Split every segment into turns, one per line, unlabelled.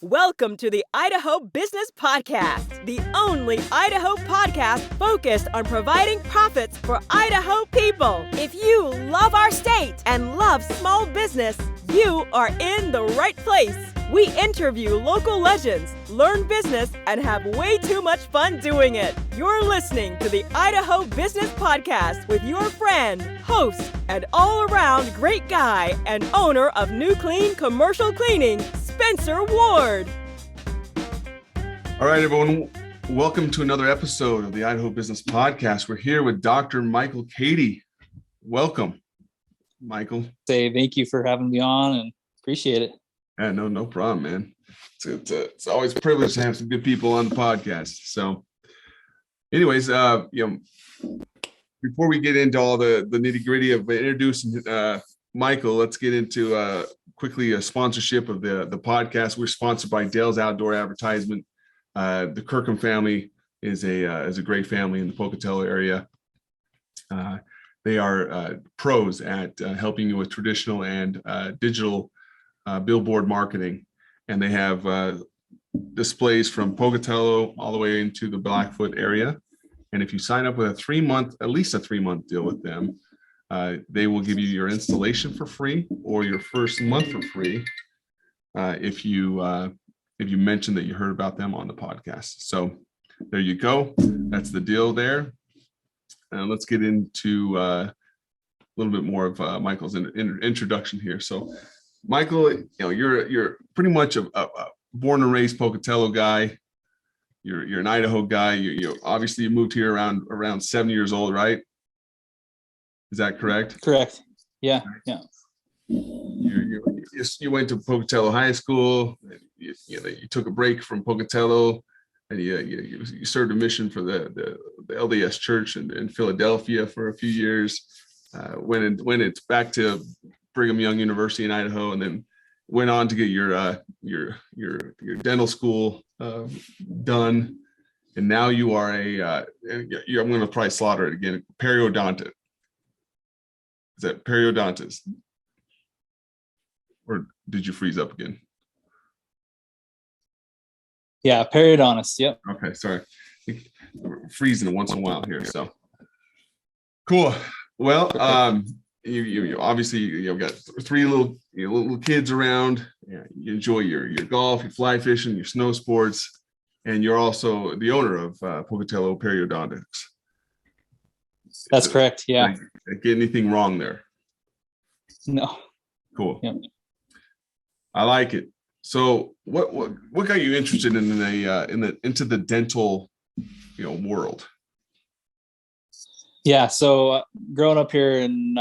Welcome to the Idaho Business Podcast, the only Idaho podcast focused on providing profits for Idaho people. If you love our state and love small business, you are in the right place. We interview local legends, learn business, and have way too much fun doing it. You're listening to the Idaho Business Podcast with your friend, host, and all-around great guy and owner of New Clean Commercial Cleaning, Spencer Ward.
All right, everyone. Welcome to another episode of the Idaho Business Podcast. We're here with Dr. Michael Cady. Welcome, Michael.
Say thank you for having me on and appreciate it.
Yeah, no problem, man. It's always a privilege to have some good people on the podcast. So anyways, before we get into all the nitty gritty of introducing Michael, let's get into quickly a sponsorship of the podcast. We're sponsored by Dale's Outdoor Advertisement. The Kirkham family is a great family in the Pocatello area. They are pros at helping you with traditional and digital billboard marketing, and they have displays from Pocatello all the way into the Blackfoot area. And if you sign up with at least a 3-month deal with them, they will give you your installation for free or your first month for free if you mention that you heard about them on the podcast. So there you go. That's the deal there. Let's get into a little bit more of Michael's introduction here. So Michael, you're pretty much a born and raised Pocatello guy. You're an Idaho guy. You obviously you moved here around 7 years old, right? Is that correct?
Correct. Yeah.
You went to Pocatello High School. You took a break from Pocatello, and you served a mission for the LDS Church in Philadelphia for a few years. Went back to Brigham Young University in Idaho, and then went on to get your dental school done, and now you are I'm going to probably slaughter it again. Periodontic. Is that periodontist, or did you freeze up again?
Yeah, periodontist. Yep.
Okay, sorry, freezing once in a while here. So cool. Well, you obviously you've got 3 little kids around. Yeah, you enjoy your golf, your fly fishing, your snow sports, and you're also the owner of Pocatello Periodontics.
That's correct. Yeah.
Did I get anything wrong there?
No.
Cool.
Yep.
I like it. So, what got you interested into the dental, world?
Yeah. So growing up here in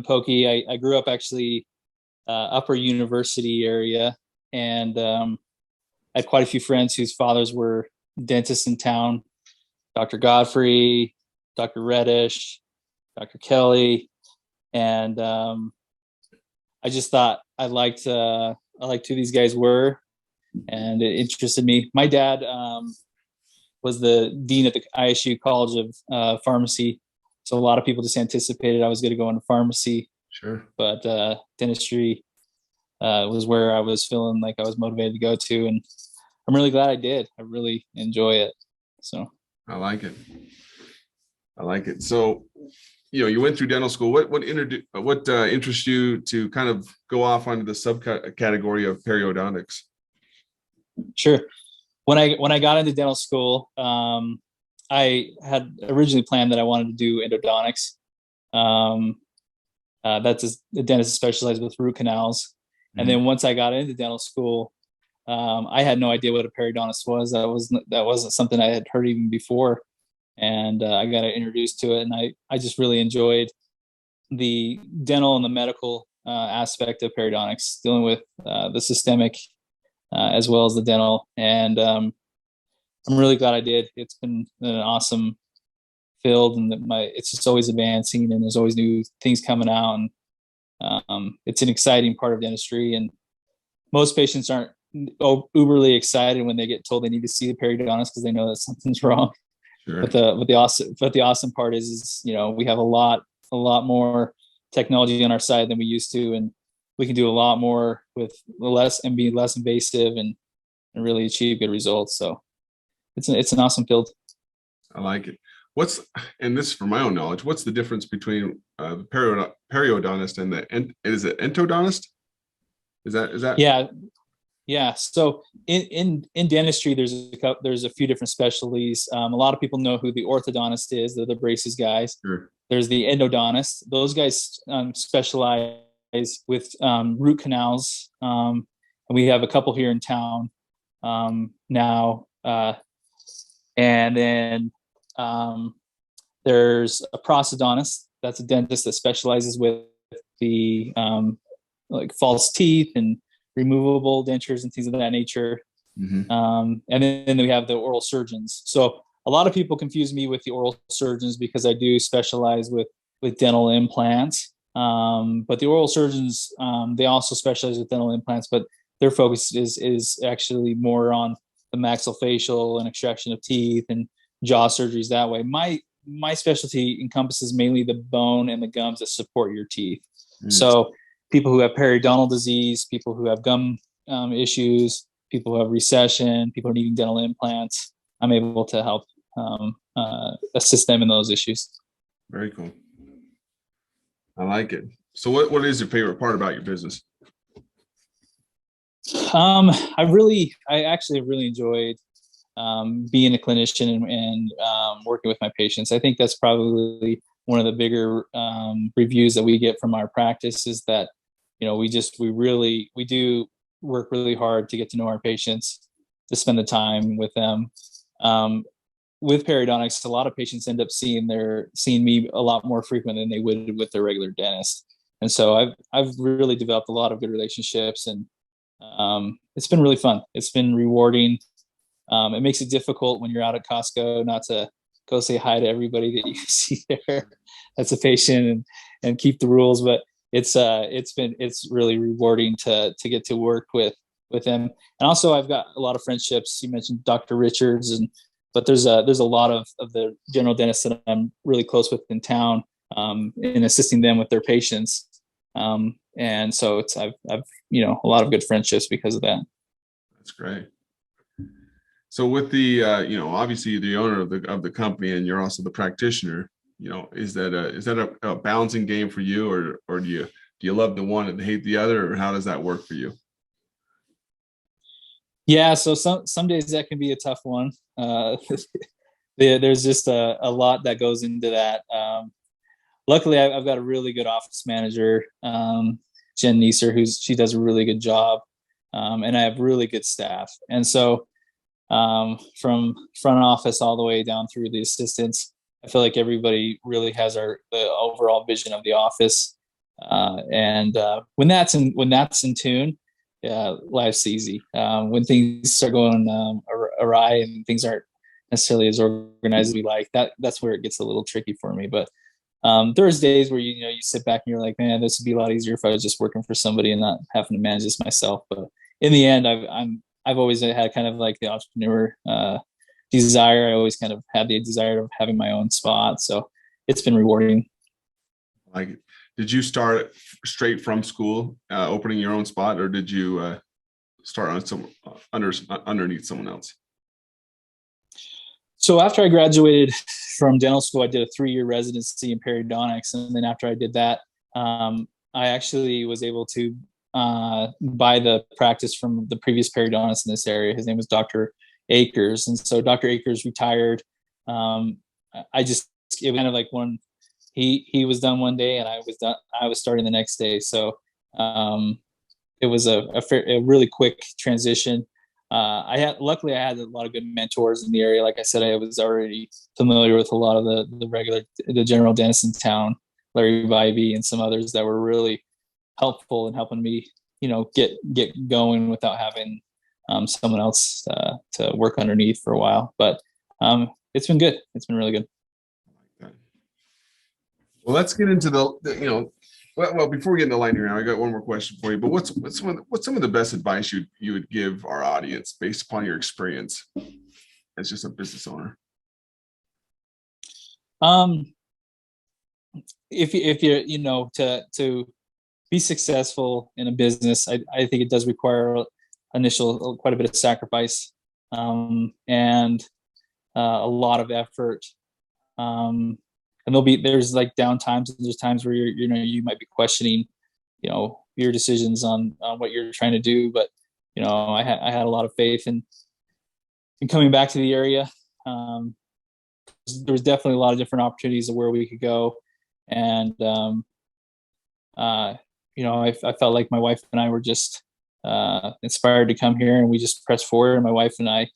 Pokey, I grew up actually Upper University area, and I had quite a few friends whose fathers were dentists in town. Dr. Godfrey, Dr. Reddish, Dr. Kelly, and I just thought I liked who these guys were, and it interested me. My dad was the dean at the ISU College of Pharmacy, so a lot of people just anticipated I was going to go into pharmacy.
Sure,
but dentistry was where I was feeling like I was motivated to go to, and I'm really glad I did. I really enjoy it. So
I like it. So, you went through dental school. What interests you to kind of go off onto the subcategory of periodontics? Sure.
When I got into dental school, I had originally planned that I wanted to do endodontics. That's a dentist specialized with root canals. And then once I got into dental school, I had no idea what a periodontist was. That wasn't something I had heard even before. And I got introduced to it, and I just really enjoyed the dental and the medical aspect of periodontics, dealing with the systemic as well as the dental. And I'm really glad I did. It's been an awesome field, and it's just always advancing, and there's always new things coming out. And it's an exciting part of dentistry. And most patients aren't uberly excited when they get told they need to see the periodontist because they know that something's wrong. Sure. But the awesome part is we have a lot more technology on our side than we used to, and we can do a lot more with less and be less invasive and really achieve good results. So it's an awesome field.
I like it. And this is from my own knowledge, what's the difference between the periodontist and is it endodontist? Is that?
Yeah. So in dentistry, there's a few different specialties. A lot of people know who the orthodontist is. They're the braces guys.
Sure.
There's the endodontist. Those guys specialize with root canals. And we have a couple here in town now. And then there's a prosthodontist. That's a dentist that specializes with the like false teeth and removable dentures and things of that nature.
Mm-hmm.
And then we have the oral surgeons. So a lot of people confuse me with the oral surgeons because I do specialize with dental implants. But the oral surgeons, they also specialize with dental implants, but their focus is actually more on the maxillofacial and extraction of teeth and jaw surgeries that way. My specialty encompasses mainly the bone and the gums that support your teeth. Mm. So people who have periodontal disease, people who have gum issues, people who have recession, people who are needing dental implants, I'm able to help assist them in those issues.
Very cool. I like it. So what is your favorite part about your business?
I actually really enjoyed being a clinician and working with my patients. I think that's probably one of the bigger reviews that we get from our practice is that, we do work really hard to get to know our patients, to spend the time with them. With periodontics, a lot of patients end up seeing me a lot more frequent than they would with their regular dentist. And so I've really developed a lot of good relationships, and it's been really fun. It's been rewarding. It makes it difficult when you're out at Costco not to go say hi to everybody that you see there that's a patient and keep the rules. But it's really rewarding to get to work with them. And also I've got a lot of friendships. You mentioned Dr. Richards, but there's a lot of the general dentists that I'm really close with in town, in assisting them with their patients. And so I've a lot of good friendships because of that.
That's great. So with the obviously the owner of the company, and you're also the practitioner, is that a balancing game for you, or do you love the one and hate the other, or how does that work for you?
Yeah, so some days that can be a tough one. There's just a lot that goes into that. Luckily, I've got a really good office manager, Jen Neeser, she does a really good job, and I have really good staff. And so from front office all the way down through the assistants, I feel like everybody really has the overall vision of the office. And when that's in tune, life's easy. When things start going awry and things aren't necessarily as organized as we like, that's where it gets a little tricky for me. But there's days where you sit back and you're like, man, this would be a lot easier if I was just working for somebody and not having to manage this myself. But in the end, I've always had kind of like the entrepreneur desire. I always kind of had the desire of having my own spot, so it's been rewarding.
Like, did you start straight from school, opening your own spot, or did you start on underneath someone else?
So after I graduated from dental school, I did a 3-year residency in periodontics, and then after I did that, I actually was able to buy the practice from the previous periodontist in this area. His name was Dr. Akers, and so Dr. Akers retired. It was kind of like when he was done one day and I was starting the next day. So it was a really quick transition. Luckily I had a lot of good mentors in the area. Like I said, I was already familiar with a lot of the general dentists in town, Larry Vivey and some others that were really helpful in helping me, get going without having someone else to work underneath for a while. But it's been good. It's been really good.
Well, let's get into well, before we get into lightning round, I got one more question for you. But what's some of the best advice you would give our audience based upon your experience as just a business owner?
If you to be successful in a business, I think it does require quite a bit of sacrifice, and a lot of effort. And there's like down times, and there's times where you might be questioning, your decisions on what you're trying to do. But, I had a lot of faith in coming back to the area. There was definitely a lot of different opportunities of where we could go. And, I felt like my wife and I were just inspired to come here, and we just pressed forward. And my wife and I,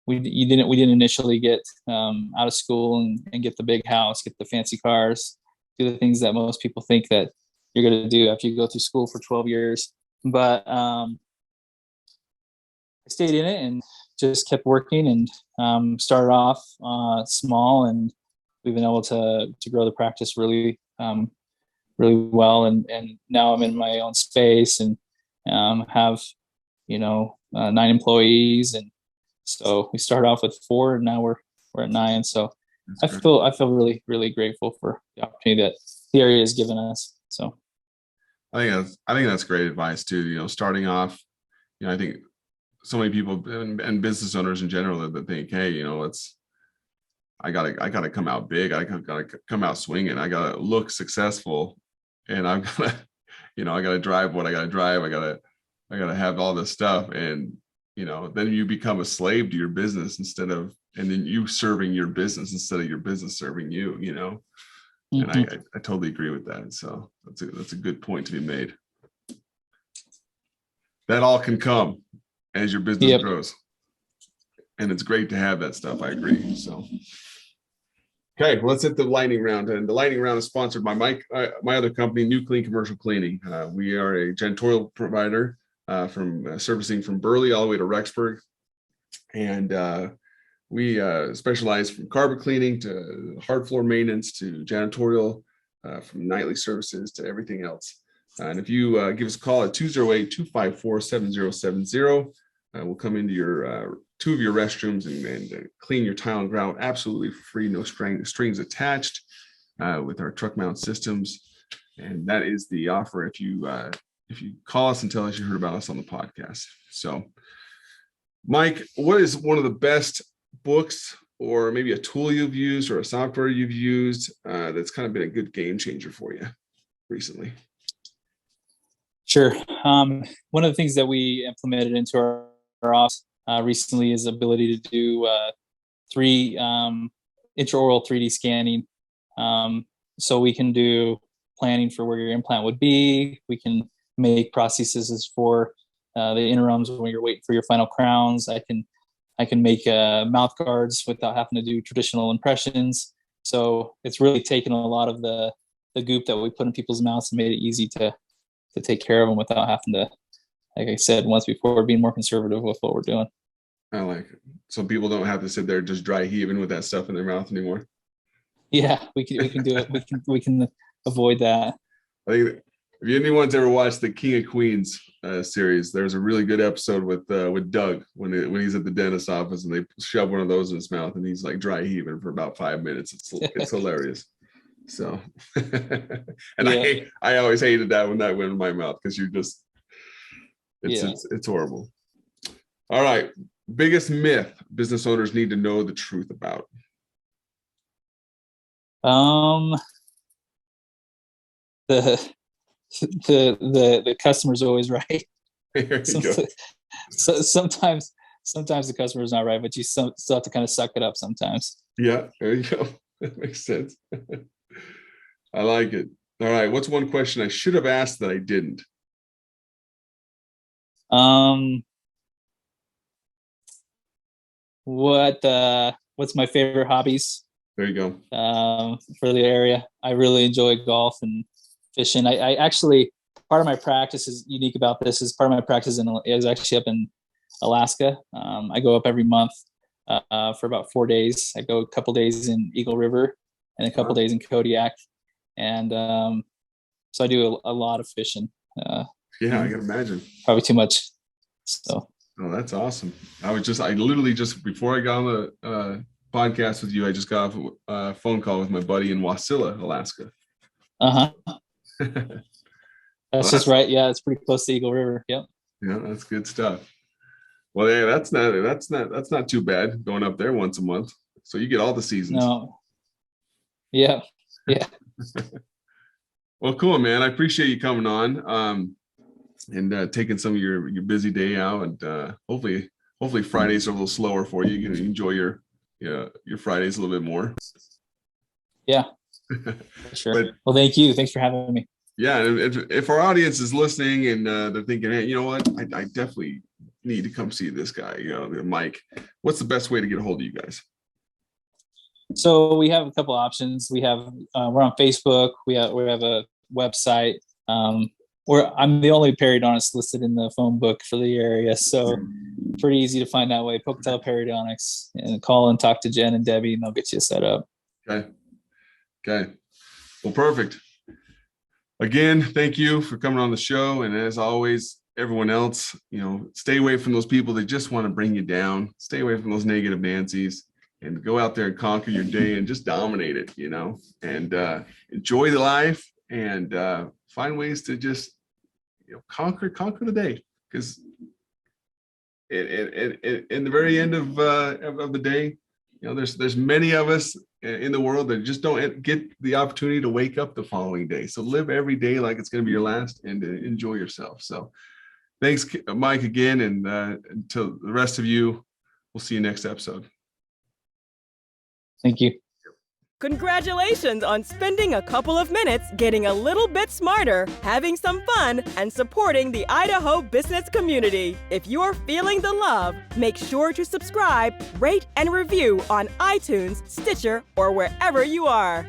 we didn't initially get out of school and get the big house, get the fancy cars, do the things that most people think that you're going to do after you go through school for 12 years. But I stayed in it and just kept working, and started off small, and we've been able to grow the practice really well. And now I'm in my own space, and have 9 employees, and so we started off with 4, and now we're at 9. So I feel really, really grateful for the opportunity that the area has given us. So
I think that's great advice too. Starting off, I think so many people and business owners in general that think, hey, I gotta come out big. I gotta come out swinging. I gotta look successful, and I gotta drive what I gotta drive. I gotta have all this stuff, and then you become a slave to your business and then you serving your business instead of your business serving you. And I totally agree with that. So that's a good point to be made. That all can come as your business grows, and it's great to have that stuff. I agree. So, okay, let's hit the lightning round. And the lightning round is sponsored by my other company, New Clean Commercial Cleaning. We are a janitorial provider from servicing from Burley all the way to Rexburg, and we specialize from carpet cleaning to hard floor maintenance to janitorial, from nightly services to everything else. And if you give us a call at 208-254-7070, we'll come into your 2 of your restrooms and clean your tile and grout absolutely for free, no strings attached, with our truck mount systems. And that is the offer if you call us and tell us you heard about us on the podcast. So, Mike, what is one of the best books or maybe a tool you've used or a software you've used that's kind of been a good game changer for you recently?
Sure. One of the things that we implemented into our office recently is the ability to do 3 intraoral 3D scanning. So we can do planning for where your implant would be. We can make prostheses for the interims when you're waiting for your final crowns. I can make mouth guards without having to do traditional impressions. So it's really taken a lot of the goop that we put in people's mouths and made it easy to take care of them without having to, like I said once before, being more conservative with what we're doing.
I like it. So people don't have to sit there just dry heaving with that stuff in their mouth anymore.
Yeah, we can do it. We can avoid that.
I think if anyone's ever watched the King of Queens series, there's a really good episode with Doug when he's at the dentist's office and they shove one of those in his mouth and he's like dry heaving for about 5 minutes. It's hilarious. So, and yeah. I always hated that when that went in my mouth because it's horrible. All right, biggest myth business owners need to know the truth about.
The customer's always right. Sometimes the customer's not right, but you still have to kind of suck it up sometimes.
Yeah, there you go. That makes sense. I like it. All right. What's one question I should have asked that I didn't?
What's my favorite hobbies?
There you go.
For the area, I really enjoy golf and fishing. I actually, part of my practice is unique about this is part of my practice is actually up in Alaska. I go up every month for about 4 days. I go a couple days in Eagle River and a couple days in Kodiak. And so I do a lot of fishing.
Yeah, I can imagine.
Probably too much. So.
Oh, that's awesome. I literally just before I got on the podcast with you, I just got off a phone call with my buddy in Wasilla, Alaska.
Uh-huh. That's just right. Yeah, it's pretty close to Eagle River. Yep.
Yeah, that's good stuff. Well, yeah, that's not too bad going up there once a month. So you get all the seasons.
No. Yeah. Yeah.
Well, cool, man. I appreciate you coming on and taking some of your busy day out, and hopefully Fridays are a little slower for you. You can enjoy your Fridays a little bit more.
Yeah. Sure.
But,
well, thank you. Thanks for having me.
Yeah, if our audience is listening and they're thinking, hey, you know what, I definitely need to come see this guy, Mike, what's the best way to get a hold of you guys?
So we have a couple options. We're on Facebook. We have a website. I'm the only periodontist listed in the phone book for the area, so pretty easy to find that way. Pocatello Periodontics, and call and talk to Jen and Debbie, and they'll get you set up.
Okay. Well, perfect. Again, thank you for coming on the show. And as always, everyone else, stay away from those people that just want to bring you down. Stay away from those negative Nancy's and go out there and conquer your day and just dominate it, and enjoy the life and find ways to just, conquer the day. Because in the very end of the day, there's many of us in the world that just don't get the opportunity to wake up the following day. So live every day like it's going to be your last, and enjoy yourself. So thanks, Mike, again. And until the rest of you, we'll see you next episode.
Thank you.
Congratulations on spending a couple of minutes getting a little bit smarter, having some fun, and supporting the Idaho business community. If you're feeling the love, make sure to subscribe, rate, and review on iTunes, Stitcher, or wherever you are.